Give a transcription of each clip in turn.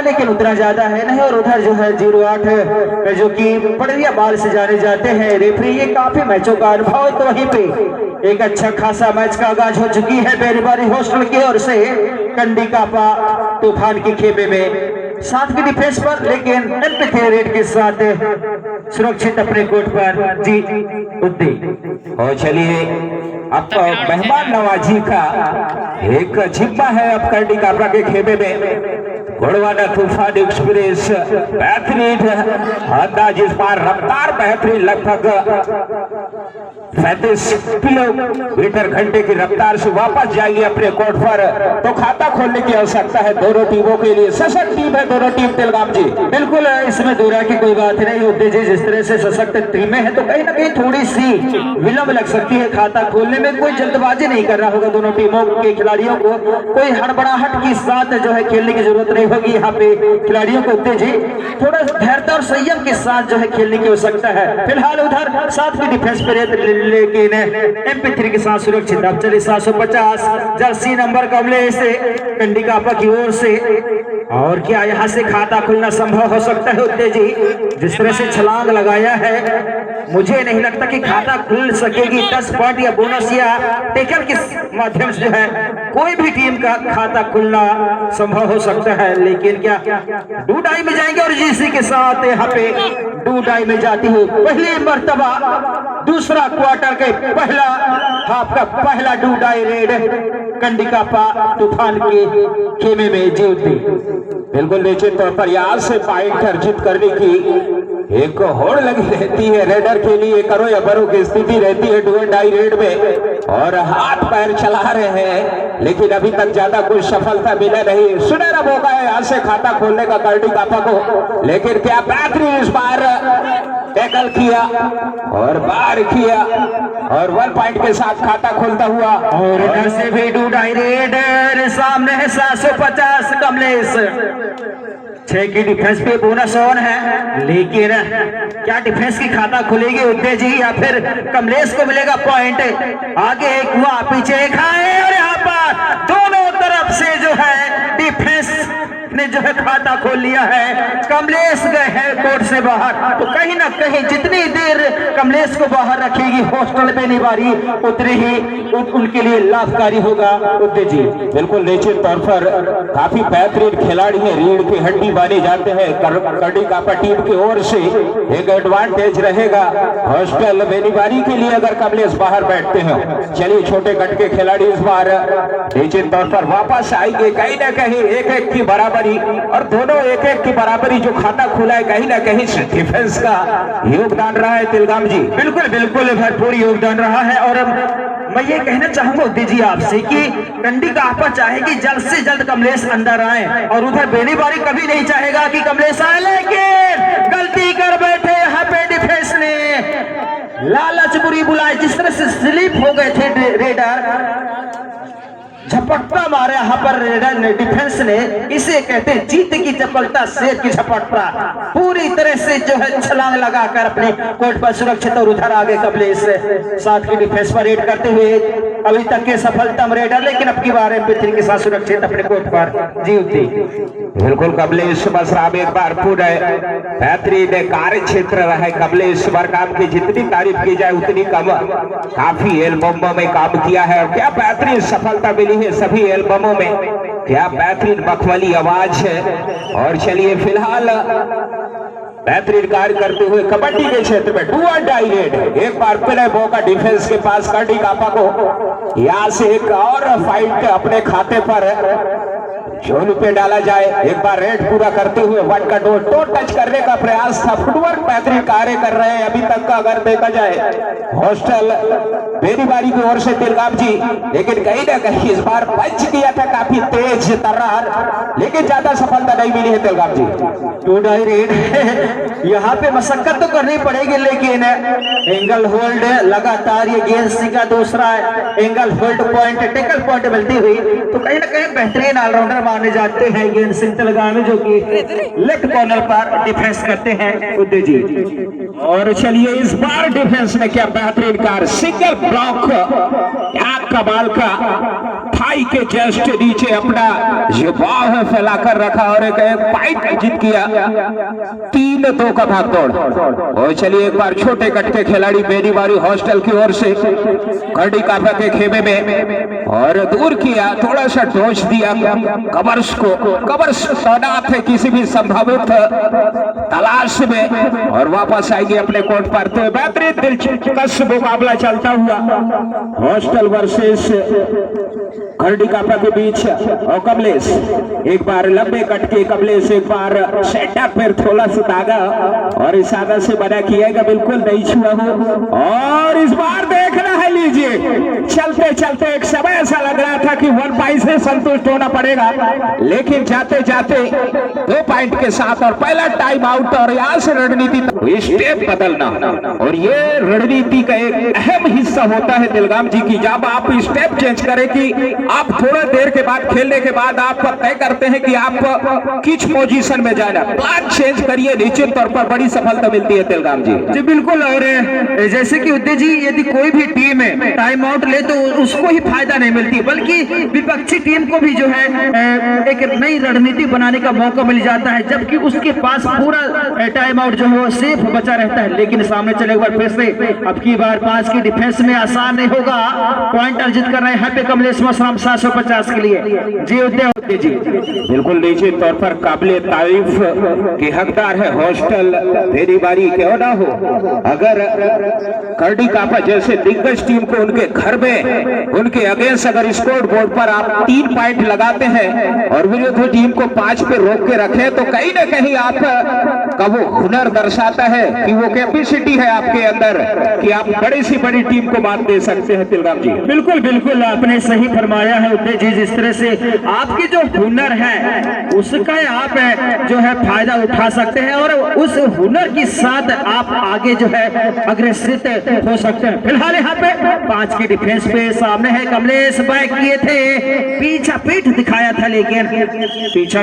लेकिन उतना ज्यादा है नहीं। और उधर जो है 08 जो कि बढ़िया बाल से जाने जाते हैं रेफरी, ये काफी मैचों का अनुभव है। तो वहीं पे एक अच्छा खासा मैच का आगाज हो चुकी है बेरीबारी हॉस्टल की ओर से कंडीकापा तूफान के खेमे में 7 की डिफेंस पर, लेकिन एम्पैथी रेड के साथ सुरक्षित अपने कोर्ट पर जी उद्दी। और चलिए अब मेहमान नवाजी का एक जिम्मा है अब कंडीकापा के खेमे में। घोड़वाना तूफान एक्सप्रेस बेहतरीन अंदाज, इस बार रफ्तार बेहतरीन, लगभग 35 किलोमीटर घंटे की रफ्तार से वापस जाएगी अपने कोर्ट पर। तो खाता खोलने की आवश्यकता है दोनों टीमों के लिए। सशक्त टीम है दोनों टीम तेलगाम जी। बिल्कुल इसमें दूरा की कोई बात नहीं होती जी। जिस तरह से सशक्त टीमें हैं तो कहीं ना कहीं थोड़ी सी विलंब लग सकती है खाता खोलने में। कोई जल्दबाजी नहीं कर रहा होगा दोनों टीमों के खिलाड़ियों को, कोई हड़बड़ाहट के साथ जो है खेलने की जरूरत नहीं होगी यहाँ पे खिलाड़ियों को। जी थोड़ा धैर्य और संयम के साथ जो है खेलने की आवश्यकता है। फिलहाल उधर 7 की डिफेंस पर, लेकिन MP3 के साथ सुरक्षित। अब चलिए 750 जर्सी नंबर कमले से कंडीकापा की ओर से। और क्या यहाँ से खाता खुलना संभव हो सकता है उत्ते जी? जिस तरह से छलांग लगाया है मुझे नहीं लगता कि खाता खुल सकेगी। 10 पॉइंट या बोनस या टेकन के माध्यम से जो है कोई भी टीम का खाता खुलना संभव हो सकता है। लेकिन क्या डू डाई में जाएंगे? और जीसी के साथ यहाँ पे डू डाई में जाती है पहली मर्तबा दूसरा क्वार्टर के पहला हाफ का पहला डू डाई रेड कंडीकापा तूफान के खेमे में जीती। बिल्कुल निश्चित तौर पर यहाँ से पॉइंट अर्जित करने की एक होड़ लगी रहती है रेडर के लिए। करो या बरो की स्थिति रहती है डू एंड डाई रेड में, और हाथ पैर चला रहे हैं लेकिन अभी तक ज्यादा कुछ सफलता मिला नहीं। सुनहरा मौका है यहाँ से खाता खोलने का कंडीकापा को, लेकिन क्या बेहतरीन इस बार टैकल किया और बाहर किया और 1 पॉइंट के साथ खाता खोलता हुआ। और इधर से भी डू डाई रेड सामने है 750 कमलेश। 6 की डिफेंस पे बोनस ऑन है, लेकिन क्या डिफेंस की खाता खुलेगी उद्दे जी या फिर कमलेश को मिलेगा पॉइंट? आगे एक हुआ पीछे एक है, और यहाँ पर दोनों तरफ से जो है डिफेंस ने जो है खाता खोल लिया है। कमलेश गए हैं कोर्ट से बाहर, तो कहीं ना कहीं जितनी देर कमलेश को बाहर रखेगी हॉस्टल पे निवारी उतनी ही उनके लिए लाभकारी होगा उद्दे जी। बिल्कुल निश्चित तौर पर काफी बेहतरीन खिलाड़ी है, रीढ़ की हड्डी माने जाते हैं। कंडीकापा टीम की ओर से एक एडवांटेज रहेगा हॉस्टल बेनीबारी के लिए अगर कमलेश बाहर बैठते हैं। चलिए छोटे कट के खिलाड़ी इस बार निश्चित तौर पर वापस आएंगे। कहीं ना कहीं 1-1 की बराबरी, और दोनों 1-1 की बराबरी जो खाता खुला है कहीं ना कहीं डिफेंस का योगदान रहा है तिलगाम जी। बिल्कुल बिल्कुल भरपूर योगदान रहा है। और मैं ये कहना चाहूंगा दीजिए आपसे कि कंडीकापा चाहेगी जल्द से जल्द कमलेश अंदर आए, और उधर बेनीबारी कभी नहीं चाहेगा कि कमलेश आए। लेकिन गलती कर बैठे यहाँ पे डिफेंस ने, लालच बुरी बुलाए। जिस तरह से स्लिप हो गए थे रेडर, झपट्टा मारा यहाँ पर रेडर ने डिफेंस ने। इसे कहते हैं जीत की चपलता, शेर की झपट्टा। पूरी तरह से जो है छलांग लगाकर अपने कोर्ट पर सुरक्षित। और उधर आगे कमलेश 7 की डिफेंस पर रेड करते हुए अभी तक के सफलतम रेडर, लेकिन अब की बार MP3 के साथ सुरक्षित अपने कोर्ट पर जीती। बिल्कुल कमलेश मसराम एक बार पूरा बेहतरीन कार्य क्षेत्र रहा है कमलेश वर्काम की, जितनी तारीफ की जाए उतनी कम। काफी एल्बमों में काम किया है और क्या बेहतरीन सफलता मिली है सभी एल्बमों में। क्या बेहतरीन मखमली आवाज है। और चलिए फिलहाल बेहतरीन कार्य करते हुए कबड्डी के क्षेत्र में डू एंड डाई रेड। एक बार फिर मौका डिफेंस के पास कंडीकापा को, यहाँ से एक और फाइट अपने खाते पर झोल पे डाला जाए। एक बार रेड पूरा करते हुए 1 का डोर तो टच करने का प्रयास था। फुटवर्क बेहतरीन कार्य कर रहे हैं अभी तक का अगर देखा जाए हॉस्टल बेनीबारी की ओर से तिलगाम जी, लेकिन कहीं ना कहीं इस बार पंच किया था काफी तेज तर्रार, लेकिन ज्यादा सफलता नहीं मिली है तिलगाम जी। डू डाई रेड यहाँ पे मशक्कत तो करनी पड़ेगी, लेकिन एंगल होल्ड लगातार ये गेंद का दूसरा angle hold point tackle point मिलती हुई, तो कहीं ना कहीं बेहतरीन ऑलराउंडर माने जाते हैं गेंद सिंह तेलगामी, जो कि लेफ्ट कॉर्नर पर डिफेंस करते हैं उद्दे जी। और चलिए इस बार डिफेंस ने क्या बेहतरीन कार्य, सिंगल ब्लॉक, क्या कमाल का थाई के जस्ट नीचे अपना जो बाव है फैलाकर रखा और एक फाइट जीत किया। 3-2 का भागदौड़। और चलिए एक बार छोटे कट के खिलाड़ी बेनीबारी हॉस्टल की ओर से घड़ी काफा के खेमे में और दूर किया, थोड़ा सा डोज दिया कबर्स को। कबर्स तैनात है किसी भी संभावित तलाश में और वापस आएगी अपने कोर्ट पर। तो बेहतरीन दिलचस्प मुकाबला चलता हुआ हॉस्टल वर्सेस घड़ी कापा के बीच। और कमलेश एक बार लंबे कट के कमलेश एक बार सेंटर पर थोड़ा सा दागा और इशारा से बना किएगा, बिल्कुल नहीं छुआ हो। और इस बार देखना है, लीजिए चलते चलते एक समय ऐसा लग रहा था कि 1 पॉइंट से संतुष्ट होना पड़ेगा, लेकिन जाते जाते 2 पॉइंट के साथ और पहला टाइम आउट। और यहाँ से रणनीति स्टेप बदलना और ये रणनीति का एक अहम हिस्सा होता है दिलगाम जी की। जब आप स्टेप चेंज करें कि आप थोड़ा देर के बाद खेलने के बाद आप तय करते हैं कि आप किस पोजीशन में जाना, प्लान चेंज करिए, निश्चित तौर पर बड़ी सफलता मिलती है दिलगाम जी। जी बिल्कुल। और जैसे कि उद्दे जी यदि कोई भी टीम है टाइम आउट ले तो उसको ही फायदा नहीं मिलती, बल्कि विपक्षी टीम को भी जो है एक नई रणनीति बनाने का मौका मिल जाता है, जबकि उसके पास पूरा टाइम आउट जो है वो सेफ बचा रहता है। लेकिन सामने चले एक बार फिर से अब की बार 5 की डिफेंस में आसान नहीं होगा, पॉइंट अर्जित कर रहे हैं पे कमलेश मसराम 750 के लिए। जी उद्दे जी बिल्कुल निश्चित तौर पर काबिले तारीफ के हकदार है हॉस्टल बेनीबारी, क्यों ना हो। अगर करडी कापा जैसे दिग्गज टीम को उनके घर में उनके अगेंस्ट अगर स्कोर बोर्ड पर आप 3 पॉइंट लगाते हैं और विरोधी टीम को 5 पे रोक के रखें, तो कहीं ना कहीं आप का वो हुनर दर्शाता है कि वो कैपेसिटी है आपके अंदर कि आप बड़ी सी बड़ी टीम को मात दे सकते हैं तिलगाम जी। बिल्कुल बिल्कुल आपने सही फरमाया है उद्दे जी। जिस तरह से आपकी जो हुनर है उसका आप जो है फायदा उठा सकते हैं और उस हुनर के साथ आप आगे जो है अग्रसित हो सकते हैं। फिलहाल यहाँ पे 5 की डिफेंस पे सामने है कमलेश, बैक किए थे, पीछा पीठ दिखाया था, लेकिन पीछा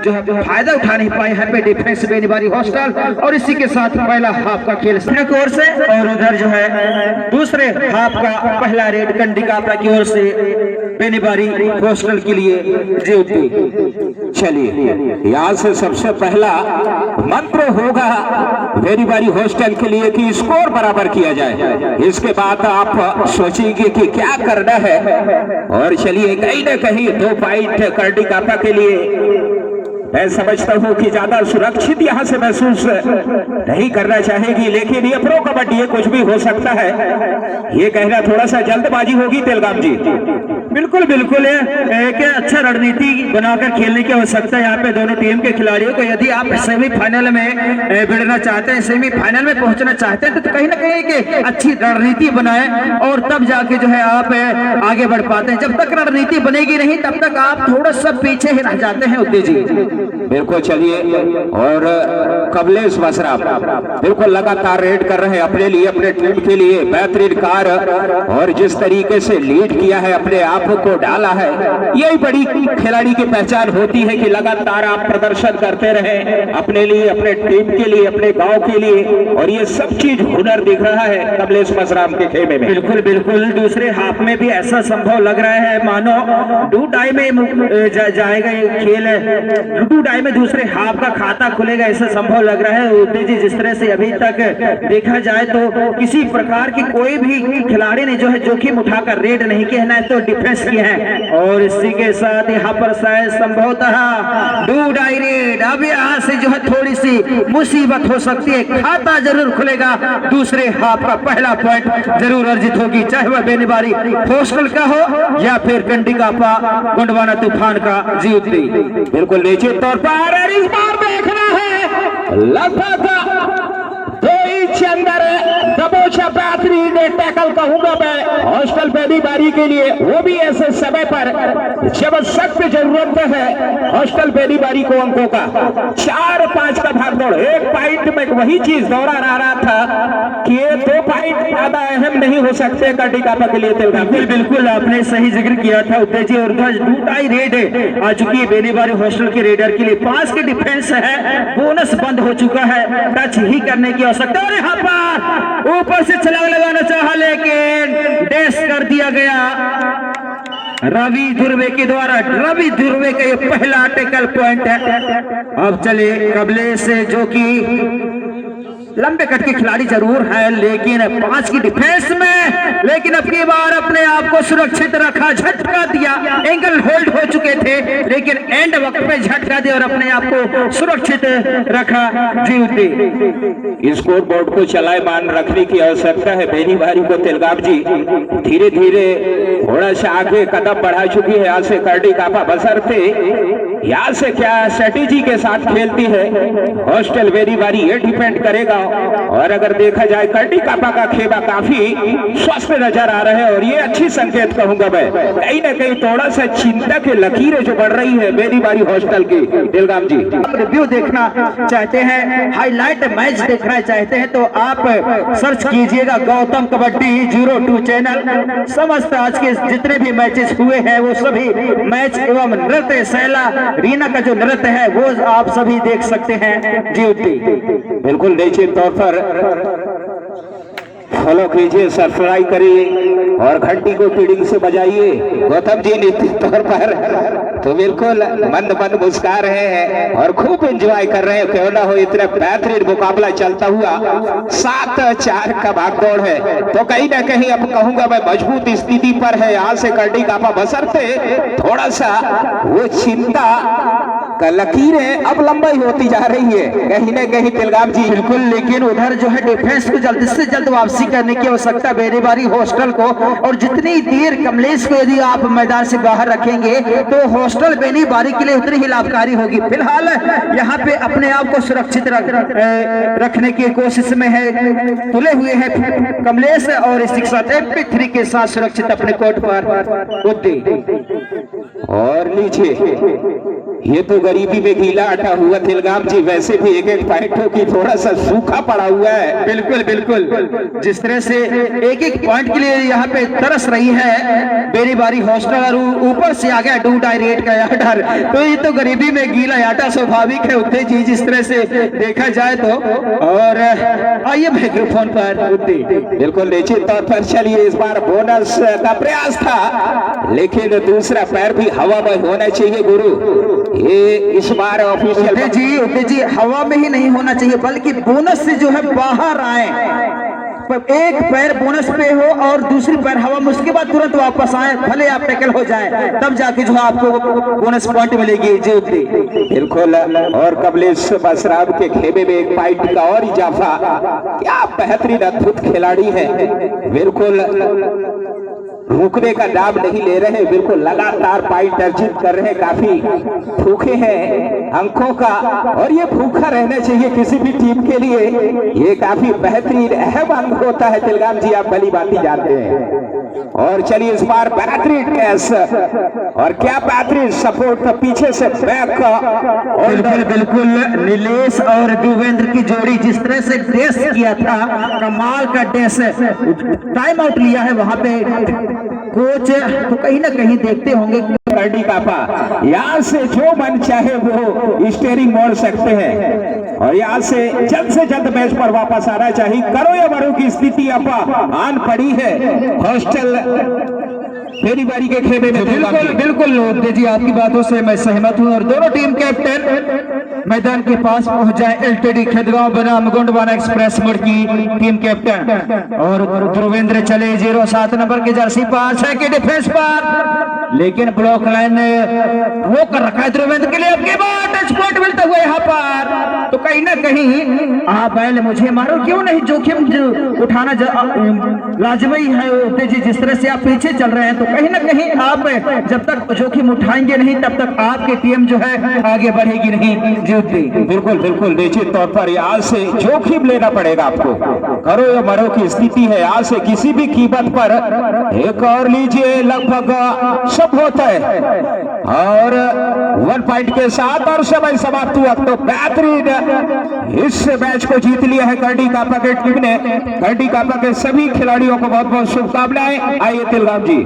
जो है फायदा उठा नहीं पाए यहाँ पे डिफेंस बेनीबारी हॉस्टल। और इसी के साथ पहला हाफ का खेल की ओर से और उधर जो है दूसरे हाफ का पहला रेड कंडी कापा की ओर से बेनीबारी हॉस्टल के लिए। चलिए यहाँ से सबसे पहला मंत्र होगा बेनीबारी हॉस्टल के लिए कि स्कोर बराबर किया जाए, इसके बाद आप सोचेंगे कि क्या करना है। और चलिए कहीं ना कहीं 2 पॉइंट करडी कापा के लिए मैं समझता हूं कि ज्यादा सुरक्षित यहां से महसूस नहीं करना चाहेगी, लेकिन ये प्रो कबड्डी है, कुछ भी हो सकता है। ये कहना थोड़ा सा जल्दबाजी होगी तिलगाम जी। बिल्कुल बिल्कुल एक अच्छा रणनीति बनाकर खेलने की आवश्यकता है यहाँ पे दोनों टीम के खिलाड़ियों को। यदि आप सेमीफाइनल में भिड़ना चाहते हैं, सेमीफाइनल में पहुंचना चाहते हैं, तो कहीं ना कहीं एक अच्छी रणनीति बनाएं और तब जाके जो है आप आगे बढ़ पाते हैं। जब तक रणनीति बनेगी नहीं तब तक आप थोड़ा सा पीछे ही रह जाते हैं उद्दे जी। बिल्कुल। चलिए और कमलेश मसराम बिल्कुल लगातार रेड कर रहे हैं अपने लिए, अपने टीम के लिए बेहतरीन कार और जिस तरीके से लीड किया है, अपने आप को डाला है, यही बड़ी खिलाड़ी की पहचान होती है कि लगातार आप प्रदर्शन करते रहे अपने लिए, अपने टीम के लिए, अपने गांव के लिए। और ये सब चीज हुनर दिख रहा है कमलेश मसराम के खेमे में। बिल्कुल बिल्कुल। दूसरे हाफ में भी ऐसा संभव लग रहा है मानो 2 टाई में जाएगा ये खेल, 2 टाई में दूसरे हाफ का खाता खुलेगा, ऐसा संभव लग रहा है उद्दे जी। जिस तरह से अभी तक देखा जाए तो किसी प्रकार की कोई भी खिलाड़ी ने जो है जोखिम उठाकर रेड नहीं किया है, तो डिफेंस किए हैं। और इसी के साथ यहाँ पर शायद संभवतः 2 टाई रेड। अब यहाँ से जो है थोड़ी सी मुसीबत हो सकती है, खाता जरूर खुलेगा, दूसरे हाफ का पहला पॉइंट जरूर अर्जित होगी, चाहे वह बेनीबारी हॉस्टल का हो या फिर कंडी कापा गोंडवाना तूफान का। जी उद्दे बिल्कुल निश्चित तौर पर इस बार देखना है लगभग 2 इंच अंदर दबोचा बेहतरीन टैकल कहूंगा मैं हॉस्टल बेनीबारी के लिए, वो भी ऐसे समय पर जब सख्त जरूरत है हॉस्टल बेनीबारी को अंकों का। 4-5 का भागदौड़, 1 पॉइंट में वही चीज दोहरा रहा था कि 2 पॉइंट ज्यादा अहम नहीं हो सकते कंडी कापा के लिए। बिल्कुल बिल्कुल आपने सही जिक्र किया था उद्दे जी। और 2 टाई रेड आ चुकी है बेनीबारी हॉस्टल के रेडर के लिए। 5 की डिफेंस है, बोनस बंद हो चुका है, टच ही करने की आवश्यकता। और यहाँ पर ऊपर से छलांग लगाना चाहा लेकिन डैश कर दिया गया। रवि ध्रुवे के द्वारा रवि ध्रुवे का ये पहला टैकल पॉइंट है। अब चले कमलेश जो कि लंबे कट के खिलाड़ी जरूर है, लेकिन 5 की डिफेंस में, लेकिन अब की बार अपने आप को सुरक्षित रखा, झटका दिया। एंगल होल्ड हो चुके थे, लेकिन एंड वक्त पे झटका दिया और अपने आप को सुरक्षित रखा। जीवते स्कोर बोर्ड को चलायमान रखने की आवश्यकता है। बेनी बारी को तेलगाम जी धीरे धीरे थोड़ा सा आगे कदम बढ़ा चुकी है। यहाँ से करडी कापा बसरते यहाँ से क्या स्ट्रेटेजी के साथ खेलती है हॉस्टल बेनी बारी, ये डिपेंड करेगा। और अगर देखा जाए करडी कापा का खेबा काफी स्वस्थ नजर आ रहा है और ये अच्छी संकेत कहूंगा मैं। कहीं ना कहीं थोड़ा सा चिंता की लकीरें जो बढ़ रही है बेनी बारी हॉस्टल की। तेलगाम जी रिव्यू देखना चाहते हैं, हाईलाइट मैच देखना चाहते हैं तो आप सर्च कीजिएगा गौतम कबड्डी 02 चैनल। समस्त आज के जितने भी मैचेस हुए हैं वो सभी मैच एवं नृत्य शैला रीना का जो नृत्य है वो आप सभी देख सकते हैं। जी बिल्कुल निश्चित तौर पर फॉलो कीजिए, सब्सक्राइब करिए और घंटी को टीडिंग से बजाइए। गौतम जी निश्चित तौर पर तो बिल्कुल मंद मंद मुस्कुरा रहे हैं और खूब एंजॉय कर रहे हैं। क्यों ना हो, इतना बेहतरीन मुकाबला चलता हुआ 7-4 का भागदौड़ है तो कहीं ना कहीं अब कहूंगा मैं मजबूत स्थिति पर है। यहाँ से करडी कापा बसरते थोड़ा सा वो चिंता का लकीरें अब लंबाई होती जा रही है कहीं ना कहीं। तेलगाम जी बिल्कुल, लेकिन उधर जो है डिफेंस को जल्द से जल्द वापसी करने की आवश्यकता बेनी बारी हॉस्टल को। और जितनी देर कमलेश को यदि आप मैदान से बाहर रखेंगे तो हॉस्टल बेनी बारी के लिए उतनी ही लाभकारी होगी। फिलहाल यहाँ पे अपने आप को सुरक्षित रखने की कोशिश में है, तुले हुए हैं कमलेश और शिक्षा MP3 के साथ सुरक्षित अपने कोर्ट पर उद्दे। और नीचे ये तो गरीबी में गीला आटा हुआ तेलगाम जी। वैसे भी एक पॉइंटों की थोड़ा सा सूखा पड़ा हुआ है। बिल्कुल बिल्कुल, जिस तरह से एक पॉइंट के लिए यहाँ पे तरस रही है बेनी बारी हॉस्टल और ऊपर से आ गया 2 डायरेक्ट का आर्डर, तो ये तो गरीबी में गीला आटा स्वाभाविक है उद्दे जी, जिस तरह से देखा जाए तो। और आइए माइक्रोफोन पर उद्दे। बिल्कुल निश्चित तौर पर चलिए, इस बार बोनस का प्रयास था लेकिन दूसरा पैर भी हवा में होना चाहिए गुरु। ये इस बार ऑफिशियल जी हवा में ही नहीं होना चाहिए बल्कि बोनस से जो है बाहर आए। एक पैर बोनस पे हो और दूसरी पैर हवा में, उसके बाद तुरंत वापस आए, भले आप टैकल हो जाए तब जाके जो आपको बोनस पॉइंट मिलेगी। जी बिल्कुल। और कमलेश बसराम के खेमे में एक पॉइंट का और इजाफा। क्या बेहतरीन अद्भुत खिलाड़ी है, बिल्कुल रुकने का नाम नहीं ले रहे, बिल्कुल लगातार पॉइंट अर्जित कर रहे हैं। काफी भूखे हैं अंकों का और ये भूखा रहना चाहिए किसी भी टीम के लिए। ये काफी बेहतरीन अहम अंक होता है तेलगाम जी, आप भली बात जानते हैं। और चलिए इस बार बेहतरीन कैस और क्या बेहतरीन सपोर्ट पीछे से बैक। और बिल्कुल नीलेश और देवेंद्र की जोड़ी जिस तरह से डेस किया था, कमाल का डेस, टाइम आउट लिया है वहां पे कोच, तो कहीं ना कहीं देखते होंगे करडी कापा यहाँ से जो मन चाहे वो स्टीयरिंग मोड़ सकते हैं और यहाँ से जल्द मैच पर वापस आना चाहिए। करो या मरो की स्थिति अब आन पड़ी है हॉस्टल बेनी बारी के खेमे में। बिल्कुल जी, आपकी बातों से मैं सहमत हूं। और दोनों टीम कैप्टन मैदान के पास पहुंच जाए। LTD खेदगांव बनाम गोंडवाना एक्सप्रेस मोड़ की टीम कैप्टन और ध्रुवेंद्र चले 07 नंबर के जर्सी पर, 6 के डिफेंस पर, लेकिन ब्लॉक लाइन वो कर रखा है ध्रुवेंद्र के लिए। अब के बाद टच पॉइंट मिलता हुआ यहाँ पर, तो कहीं ना कहीं आप बैल मुझे मारो क्यों नहीं, जोखिम उठाना लाजमी है जी। जिस तरह से आप पीछे चल रहे हैं तो कहीं ना कहीं आप जब तक जोखिम उठाएंगे नहीं तब तक आपकी टीम जो है आगे बढ़ेगी नहीं। बिल्कुल निश्चित तौर पर यहाँ से जोखिम लेना पड़ेगा आपको। करो या मरो की स्थिति है, यहाँ से किसी भी कीमत पर एक और लीजिए, लगभग सब होता है। और 1 पॉइंट के साथ और समय समाप्त हुआ तो बेहतरीन इस मैच को जीत लिया है करडी कापा के टीम ने। करडी कापा के सभी खिलाड़ियों को बहुत बहुत शुभकामनाएं। आइए तेलगाम जी।